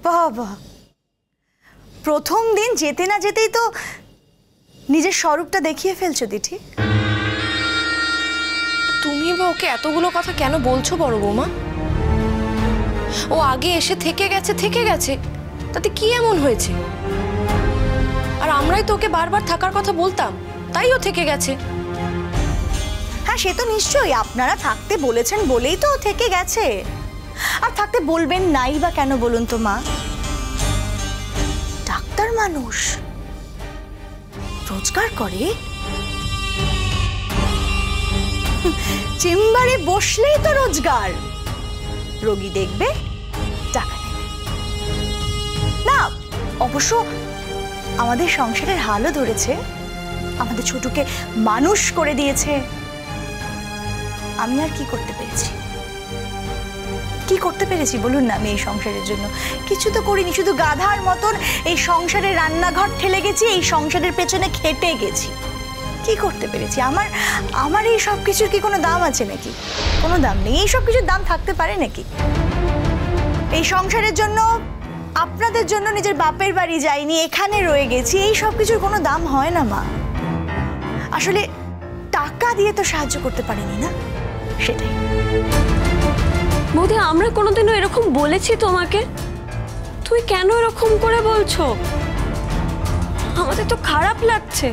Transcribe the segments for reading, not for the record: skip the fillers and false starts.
বাবা, প্রথম দিন যেতে না যেতেই তো নিজের স্বরূপটা দেখিয়ে ফেলছো দিঠি। তুমি বা ওকে এতগুলো কথা কেন বলছো বড় বৌমা? ও আগে এসে থেকে গেছে, তাতে কি এমন হয়েছে? আর আমরাই তো ওকে বারবার থাকার কথা বলতাম, তাই ও থেকে গেছে। হ্যাঁ, সে তো নিশ্চয়ই, আপনারা থাকতে বলেছেন বলেই তো ও থেকে গেছে। আর থাকতে বলবেন নাই বা কেন বলুন তো মা? ডাক্তার মানুষ, রোজগার করে, চেম্বারে বসলেই তো রোজগার। রোগী দেখবে, টাকা নেবে। না, অবশ্য আমাদের সংসারের হালও ধরেছে, আমাদের ছোটকে মানুষ করে দিয়েছে। আমি আর কি করতে পেরেছি? কি করতে পেরেছি বলুন না? আমি এই সংসারের জন্য কিছু তো করিনি, শুধু গাধার মতন এই সংসারের রান্নাঘর ঠেলে গেছি, এই সংসারের পেছনে খেটে গেছি। কি করতে পেরেছি? আমার এই সব কিছুর কি কোনো দাম আছে নাকি? কোনো দাম নেই। এই সব কিছুর দাম থাকতে পারে নাকি? এই সংসারের জন্য, আপনাদের জন্য নিজের বাপের বাড়ি যাইনি, এখানে রয়ে গেছি। এই সব কিছুর কোনো দাম হয় না মা। আসলে টাকা দিয়ে তো সাহায্য করতে পারিনি না, সেটাই। বৌদি, আমরা কোনোদিনও এরকম বলেছি তোমাকে? তুই কেন এরকম করে বলছো? আমাদের তো খারাপ লাগছে।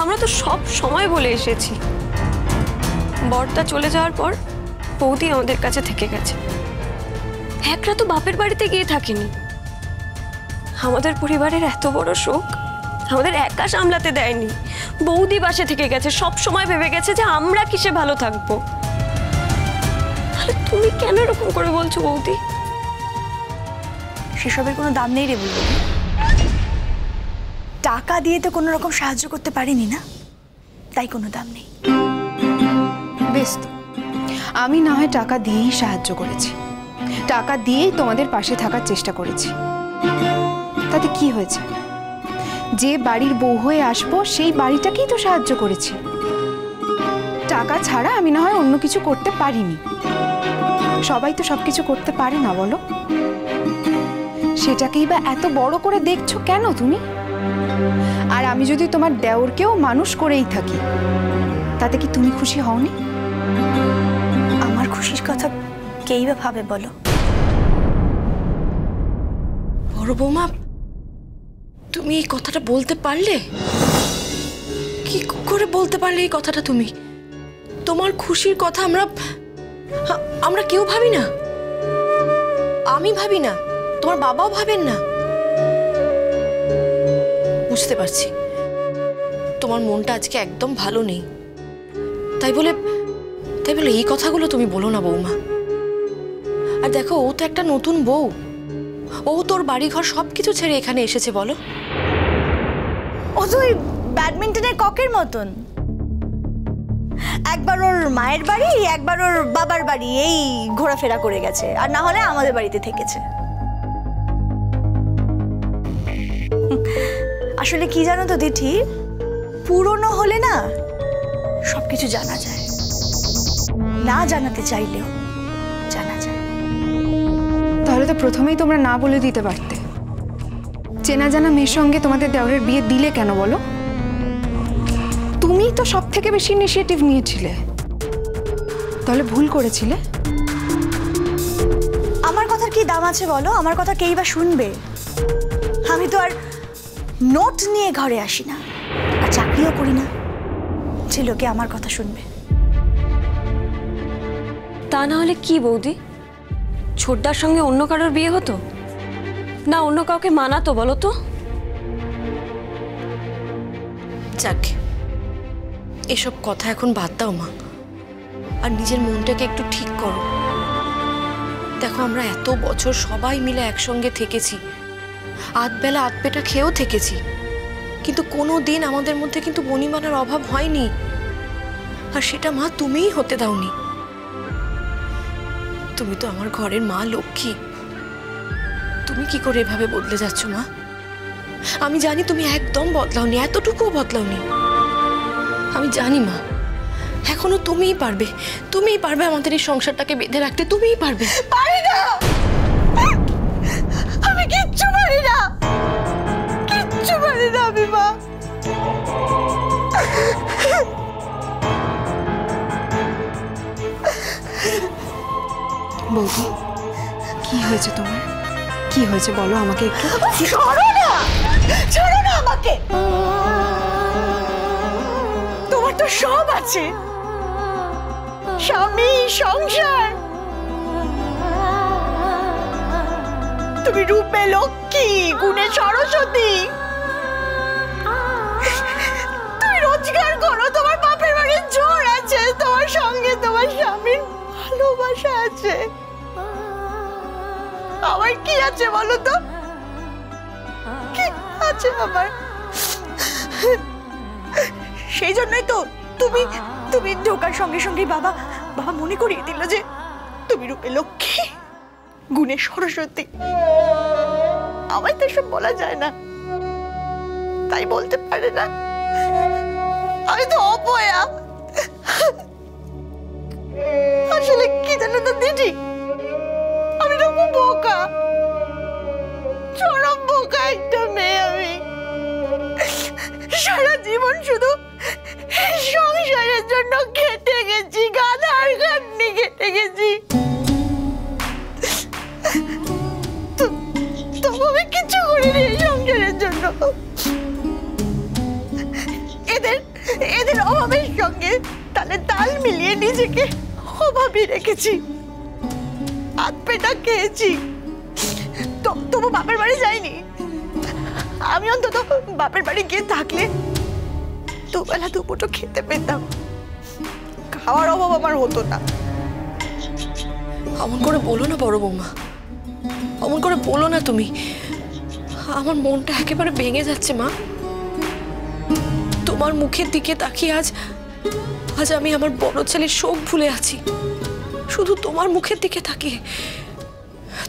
আমরা তো সব সময় বলে এসেছি, বরটা চলে যাওয়ার পর বৌদি আমাদের কাছে থেকে গেছে। একরা তো বাপের বাড়িতে গিয়ে থাকিনি। আমাদের পরিবারের এত বড় শোক আমাদের একা সামলাতে দেয়নি। বৌদি বাসে থেকে গেছে, সব সময় ভেবে গেছে যে আমরা কিসে ভালো থাকবো। তাহলে তুমি কেন এরকম করে বলছো বৌদি? সেসবের কোনো দাম নেই রে বলবো। টাকা দিয়ে তো কোনো রকম সাহায্য করতে পারিনি না, তাই কোনো দাম নেই। বেশ, আমি না হয় টাকা দিয়েই সাহায্য করেছি, টাকা দিয়েই তোমাদের পাশে থাকার চেষ্টা করেছি। তাতে কি হয়েছে? যে বাড়ির বউ হয়ে আসবো সেই বাড়িটাকেই তো সাহায্য করেছি। টাকা ছাড়া আমি না হয় অন্য কিছু করতে পারিনি। সবাই তো সবকিছু করতে পারে না, বলো? সেটাকেই বা এত বড় করে দেখছো কেন তুমি? আর আমি যদি তোমার দেওরকেও মানুষ করেই থাকি, তাতে কি তুমি খুশি হওনি? আমার খুশির কথা কেই বা ভাবে বলো? বড় বৌমা, তুমি এই কথাটা বলতে পারলে? কি করে বলতে পারলে এই কথাটা তুমি? তোমার খুশির কথা আমরা কেউ ভাবি না। আমি ভাবি না, তোমার বাবাও ভাবেন না। বুঝতে পারছি তোমার মনটা আজকে একদম ভালো নেই, তাই বলে এই কথাগুলো তুমি বলো না বৌমা। আর দেখো, ও তো একটা নতুন বউ, ও তোর বাড়িঘর সবকিছু ছেড়ে এখানে এসেছে, বলো? ও তো ওই ব্যাডমিন্টনের ককের মতন, একবার ওর মায়ের বাড়ি, একবার ওর বাবার বাড়ি, এই ঘোরাফেরা করে গেছে, আর না হলে আমাদের বাড়িতে থেকেছে। আসলে কি জানো তো দিঠি, পুরনো হলে না সবকিছু জানা যায়, না জানাতে চাইলেও জানা যায়। তাহলে তো প্রথমেই তোমরা না বলে দিতে পারতে। চেনা জানা মেয়ের সঙ্গে তোমাদের দেওরের বিয়ে দিলে কেন বলো? তুমিই তো সব থেকে বেশি ইনিশিয়েটিভ নিয়েছিলে, তাহলে ভুল করেছিলে। আমার কথার কি দাম আছে বলো? আমার কথা কেই বা শুনবে? আমি তো আর নোট নিয়ে ঘরে আসি না, আর চাকরিও করি না যে লোকে আমার কথা শুনবে। তা না হলে কি বৌদি, ছোটদার সঙ্গে অন্য কারোর বিয়ে হতো না? অন্য কাউকে মানাতো বলো তো? যাক, এসব কথা এখন বাদ দাও মা, আর নিজের মনটাকে একটু ঠিক করো। দেখো, আমরা এত বছর সবাই মিলে একসঙ্গে থেকেছি, আধবেলা আধপেটা খেয়েও থেকেছি, কিন্তু কোনো দিন আমাদের মধ্যে কিন্তু বনিমানার অভাব হয়নি। আর সেটা মা তুমিই হতে দাওনি। তুমি তো আমার ঘরের মা, লক্ষ্মী। তুমি কি করে এভাবে বদলে যাচ্ছ মা? আমি জানি তুমি একদম বদলাওনি, এতটুকুও বদলাওনি। আমি জানি মা, এখনো তুমিই পারবে আমাদের এই সংসারটাকে বেঁধে রাখতে। তুমিই পারবে। পারি না, হয়েছে তোমার? কি হয়েছে বলো আমাকে একটু। ছাড়ো না, ছাড়ো না আমাকে। তোমার তো সব আছে, স্বামী, সংসার, তুমি রূপে লক্ষ্মী, গুণে সরস্বতী, তুমি রোজগার করো, তোমার বাপের বাড়ির জোর আছে, তোমার সঙ্গে তোমার স্বামীর ভালোবাসা আছে। আমার কি আছে বলো তো? কি আছে আমার? সেই জন্যই তো তুমি তুমি ঢোকার সঙ্গে সঙ্গে বাবা মনে করিয়ে দিল যে তুমি রূপে লক্ষ্মী, গুণে সরস্বতী। আমায় তো সব বলা যায় না, তাই বলতে পারে না। আমি তো অপয়া। আসলে কি জানো তো দিদি, আমি তো খুব বোকা, চরম বোকা একটা মেয়ে। আমি সারা জীবন শুধু সংসারের জন্য খেটে গেছি, গাধার খাটনি খেটে গেছি। তবু আমি কিছু করিনি এই সংসারের জন্য। এদের অভাবের সঙ্গে তালে তাল মিলিয়ে নিজেকে অভাবী রেখেছি, হাত পেটা খেয়েছি। তবু বাপের বাড়ি যাইনি। আমি অন্তত বাপের বাড়ি গিয়ে থাকলে দুবেলা দুপুরো খেতে পেতাম, খাওয়ার অভাব আমার হতো না। অমন করে বলো না বড় বৌমা, অমন করে বলো না তুমি। আমার মনটা একেবারে ভেঙে যাচ্ছে মা। তোমার মুখের দিকে তাকিয়ে আজ আমি আমার বড় ছেলের শোক ভুলে আছি, শুধু তোমার মুখের দিকে তাকিয়ে।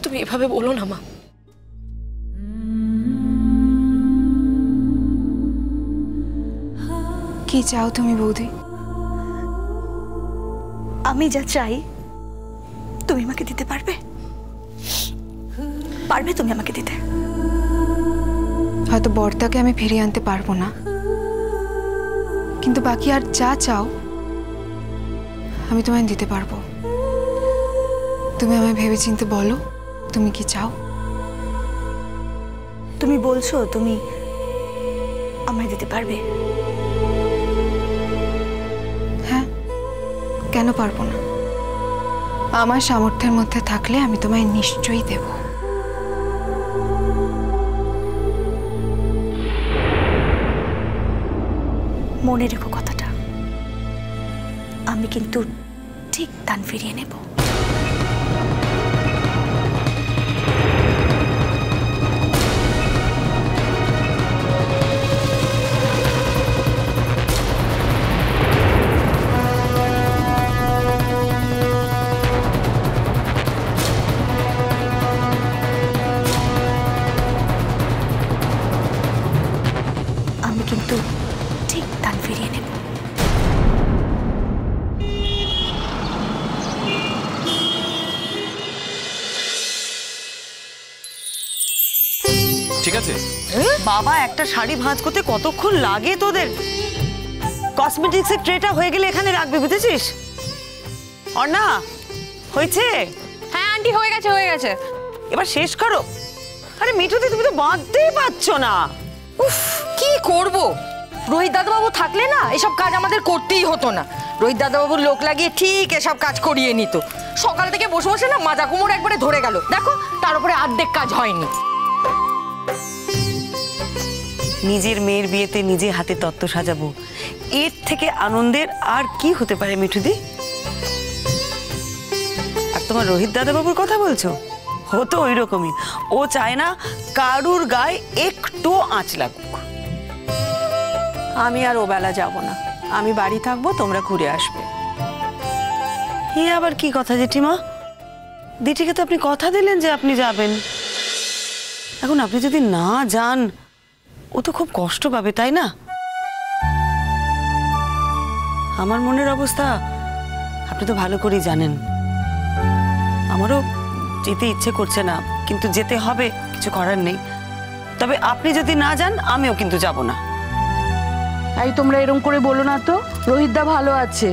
তুমি এভাবে বলো না মা। কি চাও তুমি বৌদি? আমি যা চাই তুমি আমাকে দিতে পারবে? পারবে তুমি আমাকে দিতে? হয়তো বর্তাকে আমি ফিরিয়ে আনতে পারবো না, কিন্তু বাকি আর যা চাও আমি তোমায় দিতে পারবো। তুমি আমায় ভেবেচিন্তে বলো তুমি কি চাও। তুমি বলছো তুমি আমায় দিতে পারবে? হ্যাঁ, কেন পারবো না? আমার সামর্থ্যের মধ্যে থাকলে আমি তোমায় নিশ্চয়ই দেব। মনে রেখো কথাটা, আমি কিন্তু ঠিক দান ফিরিয়ে নেব। আমি কিন্তু ঠিক দান ফিরিয়ে নেব। ঠিক আছে। বাবা, একটা শাড়ি ভাঁজ করতে কতক্ষণ লাগে তোদের? কসমেটিক্সের ট্রেটা হয়ে গেলে এখানে রাখবি, বুঝেছিস? অর্ণা, হয়েছে? হ্যাঁ আন্টি, হয়ে গেছে হয়ে গেছে। এবার শেষ করো। আরে মিঠুদি, তুমি তো বাঁধতেই পারছো না। উফ, কি করব? রোহিত দাদাবাবু থাকলে না এসব কাজ আমাদের করতেই হতো না। রোহিত দাদাবাবুর লোক লাগিয়ে ঠিক এসব কাজ করিয়ে নিত। সকাল থেকে বসে বসে না মাজা কোমর একবারে ধরে গেল। দেখো, তার উপরে অর্ধেক কাজ হয়নি। নিজের মেয়ের বিয়েতে নিজে হাতে তত্ত্ব সাজাবো, এর থেকে আনন্দের আর কি হতে পারে মিঠুদি? আর তোমার রোহিত দাদাবাবুর কথা বলছো, হতো ওই রকমই। ও চায় না কারুর গায়ে একটু আঁচ লাগুক। আমি আর ও বেলা যাব না, আমি বাড়ি থাকবো, তোমরা ঘুরে আসবে। এ আবার কি কথা জেঠিমা? দিঠিকে তো আপনি কথা দিলেন যে আপনি যাবেন। এখন আপনি যদি না যান, ও তো খুব কষ্ট পাবে, তাই না? আমার মনের অবস্থা আপনি তো ভালো করেই জানেন। আমারও যেতে ইচ্ছে করছে না, কিন্তু যেতে হবে, কিছু করার নেই। তবে আপনি যদি না যান, আমিও কিন্তু যাব না। এই তোমরা এরকম করে বলো না তো, রোহিতদা ভালো আছে।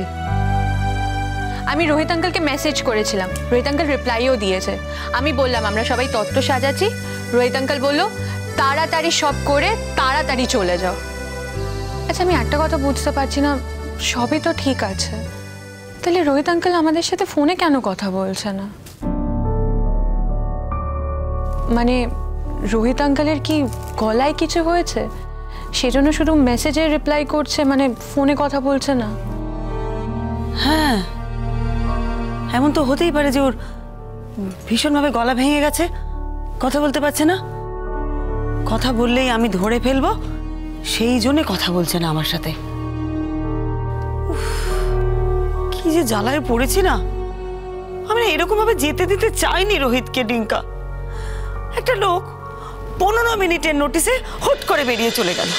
আমি রোহিত আঙ্কেলকে মেসেজ করেছিলাম, রোহিত আঙ্কেল রিপ্লাইও দিয়েছে। আমি বললাম আমরা সবাই তত্ত্ব সাজাচ্ছি, রোহিত আঙ্কেল বললো তাড়াতাড়ি সব করে তাড়াতাড়ি চলে যাও। আচ্ছা আমি একটা কথা বুঝতে পারছি না, সবই তো ঠিক আছে, তাহলে রোহিত আঙ্কেল আমাদের সাথে ফোনে কেন কথা বলছে না? মানে রোহিত আঙ্কেলের কি গলায় কিছু হয়েছে, সেজন্য শুধু মেসেজে রিপ্লাই করছে, মানে ফোনে কথা বলছে না? হ্যাঁ, এমন তো হতেই পারে যে ওর ভীষণভাবে গলা ভেঙে গেছে, কথা বলতে পারছে না। কথা বললেই আমি ধরে ফেলবো, সেই জন্য কথা বলছে না আমার সাথে। উফ, কি যে জ্বালায় পড়েছি না। আমি না এরকম ভাবে যেতে দিতে চাইনি রোহিতকে। ডিঙ্কা, একটা লোক 15 মিনিটের নোটিসে হুট করে বেরিয়ে চলে গেল।